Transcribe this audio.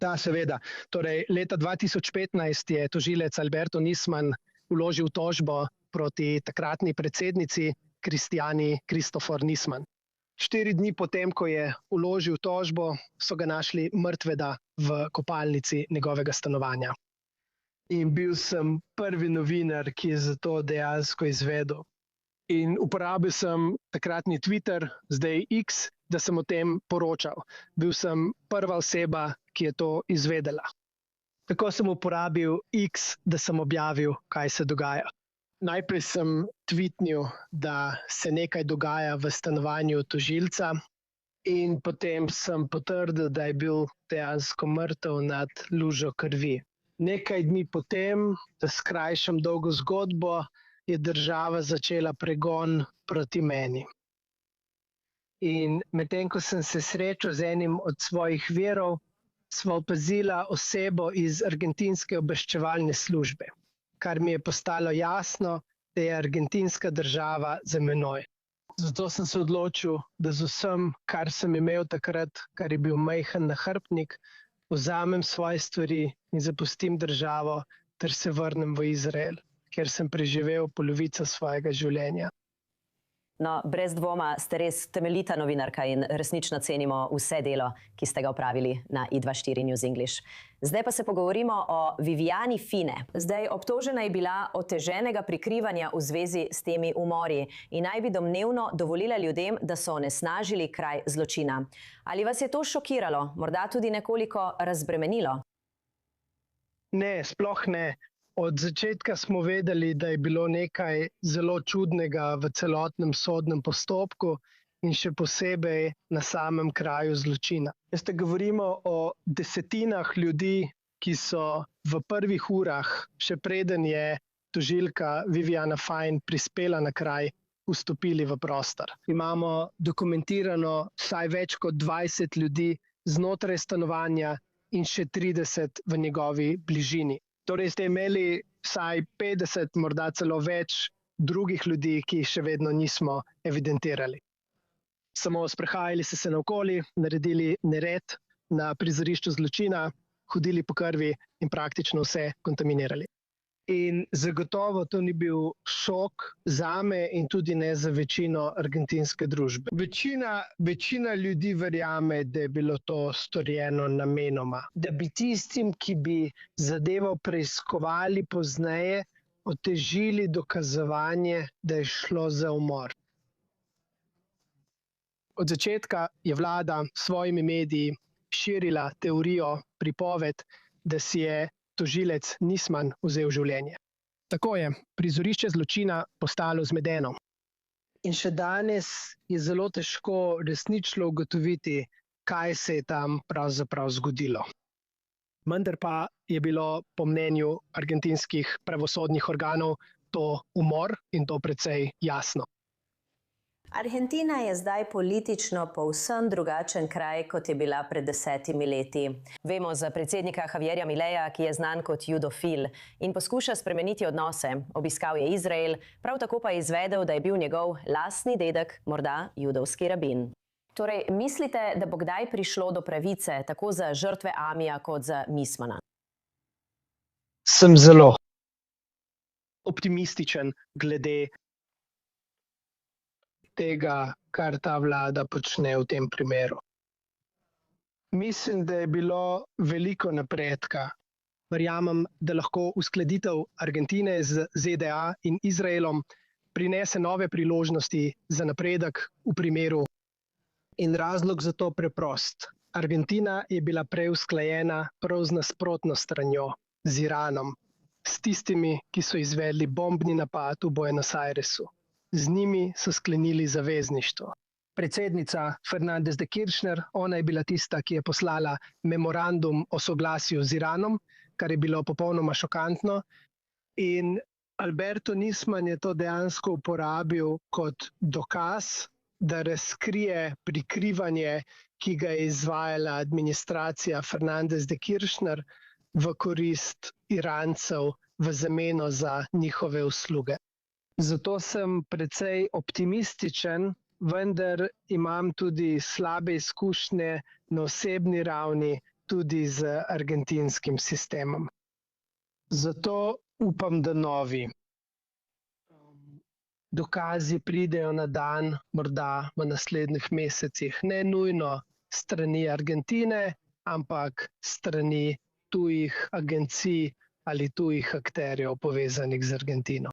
Da, seveda. Torej, leta 2015 je tožilec Alberto Nisman vložil tožbo proti takratni predsednici Kristjani Kristofor Nisman. 4 dni potem, ko je vložil tožbo, so ga našli mrtvega v kopalnici njegovega stanovanja. In bil sem prvi novinar, ki je za to dejansko izvedel. In uporabil sem takratni Twitter, zdaj X, da sem o tem poročal. Bil sem prva oseba, ki je to izvedela. Tako sem uporabil X, da sem objavil, kaj se dogaja. Najprej sem tweetnil, da se nekaj dogaja v stanovanju tožilca in potem sem potrdil, da je bil dejansko mrtev nad lužo krvi. Nekaj dni potem, da skrajšam dolgo zgodbo, je država začela pregon proti meni. In medtem, ko sem se srečal z enim od svojih virov, sva opazila osebo iz argentinske obveščevalne službe, kar mi je postalo jasno, da je argentinska država za menoj. Zato sem se odločil, da z vsem, kar sem imel takrat, kar je bil majhen nahrbtnik, vzamem svoje stvari in zapustim državo ter se vrnem v Izrael, kjer sem preživel polovico svojega življenja. No, brez dvoma ste res temeljita novinarka in resnično cenimo vse delo, ki ste ga opravili na I24 News English. Zdaj pa se pogovorimo o Viviani Fine. Zdaj, obtožena je bila oteženega prikrivanja v zvezi s temi umori in naj bi domnevno dovolila ljudem, da so onesnažili kraj zločina. Ali vas je to šokiralo, morda tudi nekoliko razbremenilo? Ne, sploh ne. Od začetka smo vedeli, da je bilo nekaj zelo čudnega v celotnem sodnem postopku in še posebej na samem kraju zločina. Govorimo o desetinah ljudi, ki so v prvih urah, še preden je tožilka Viviana Fine prispela na kraj, vstopili v prostor. Imamo dokumentirano vsaj več kot 20 ljudi znotraj stanovanja in še 30 v njegovi bližini. Torej ste imeli vsaj 50, morda celo več drugih ljudi, ki jih še vedno nismo evidentirali. Samo sprehajali so se naokoli, naredili nered na prizorišču zločina, hodili po krvi in praktično vse kontaminirali. In zagotovo to ni bil šok zame in tudi ne za večino argentinske družbe. Večina ljudi verjame, da je bilo to storjeno namenoma. Da bi tistim, ki bi zadevo preiskovali pozneje, otežili dokazovanje, da je šlo za umor. Od začetka je vlada s svojimi mediji širila teorijo, pripoved, da si je tožilec Nisman vzel življenje. Tako je prizorišče zločina postalo zmedeno. In še danes je zelo težko resnično ugotoviti, kaj se je tam pravzaprav zgodilo. Vendar pa je bilo po mnenju argentinskih pravosodnih organov to umor in to precej jasno. Argentina je zdaj politično povsem drugačen kraj, kot je bila pred 10 leti. Vemo za predsednika Javierja Mileja, ki je znan kot judofil in poskuša spremeniti odnose. Obiskal je Izrael, prav tako pa je izvedel, da je bil njegov lastni dedek morda judovski rabin. Torej, mislite, da bo kdaj prišlo do pravice, tako za žrtve Amija kot za Nismana? Sem zelo optimističen glede tega, kar ta vlada počne v tem primeru. Mislim, da je bilo veliko napredka. Verjamem, da lahko uskladitev Argentine z ZDA in Izraelom prinese nove priložnosti za napredek v primeru. In razlog za to preprost. Argentina je bila prej usklajena prav z nasprotno stranjo, z Iranom, s tistimi, ki so izvedli bombni napad v Buenos Airesu. Z njimi so sklenili zavezništvo. Predsednica Fernández de Kirchner, ona je bila tista, ki je poslala memorandum o soglasju z Iranom, kar je bilo popolnoma šokantno. In Alberto Nisman je to dejansko uporabil kot dokaz, da razkrije prikrivanje, ki ga je izvajala administracija Fernández de Kirchner v korist Irancev v zameno za njihove usluge. Zato sem precej optimističen, vendar imam tudi slabe izkušnje na osebni ravni, tudi z argentinskim sistemom. Zato upam, da novi dokazi pridejo na dan, morda v naslednjih mesecih, ne nujno strani Argentine, ampak strani tujih agencij ali tujih akterjev povezanih z Argentino.